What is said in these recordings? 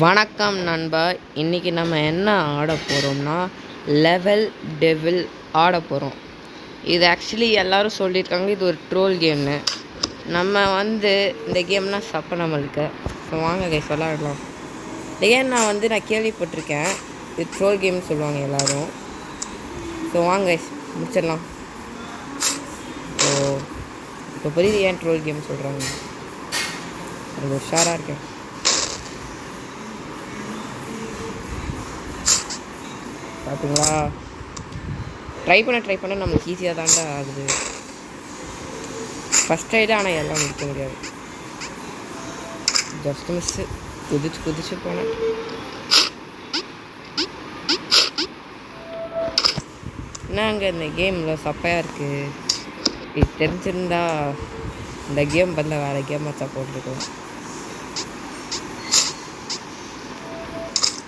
வணக்கம் நண்பா. இன்றைக்கி நம்ம என்ன ஆட போகிறோம்னா லெவல் டெவில் ஆட போகிறோம். இது ஆக்சுவலி எல்லோரும் சொல்லியிருக்காங்க இது ஒரு ட்ரோல் கேம்னு. நம்ம இந்த கேம்லாம் சப்ப நம்மளுக்கு. ஸோ வாங்க கைஸ் விளாடலாம். இந்த கேம் நான் கேள்விப்பட்டிருக்கேன். இது ட்ரோல் கேம்னு சொல்லுவாங்க எல்லோரும். ஸோ வாங்க கைஸ் முடிச்சிடலாம். ஸோ இப்போ புரியுது ஏன் ட்ரோல் கேம் சொல்கிறாங்க. அது உஷாராக இருக்கேன். பார்த்தீங்களா, ட்ரை பண்ண நம்மளுக்கு ஈஸியாக தாண்டா ஆகுது ஃபஸ்ட் ட்ரைடு. ஆனால் எல்லாம் முடிக்க முடியாது. ஜஸ்ட் மிஸ்ஸு குதிச்சு போனேன். என்னங்க இந்த கேமில் சப்பையாக இருக்குது. இது தெரிஞ்சிருந்தா இந்த கேம் பதில் வேறு கேம் வச்சா போட்டுருக்கோம்.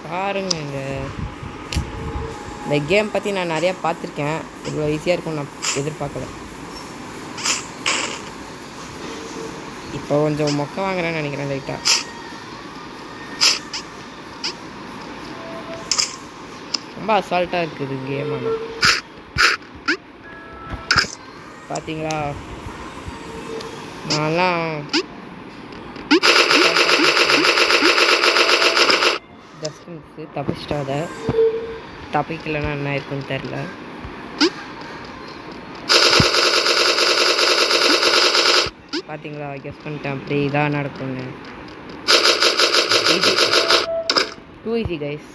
பாருங்க, இந்த கேம் பற்றி நான் நிறையா பார்த்துருக்கேன். இவ்வளோ ஈஸியாக இருக்கும் நான் எதிர்பார்க்கல. இப்போ கொஞ்சம் மொக்க வாங்குறேன்னு நினைக்கிறேன் லைட்டாக. ரொம்ப அசால்ட்டாக இருக்குது கேம். ஆனால் பார்த்தீங்களா, நான்லாம் ஜஸ்ட் மிஸ்ஸு தப்பிச்சிட்டாத. தப்பிக்கலைன்னா என்ன இருக்குன்னு தெரில. பார்த்தீங்களா, கெஸ் பண்ணிட்டேன். அப்படி இதாக நடக்கும்னு. Easy, too easy guys.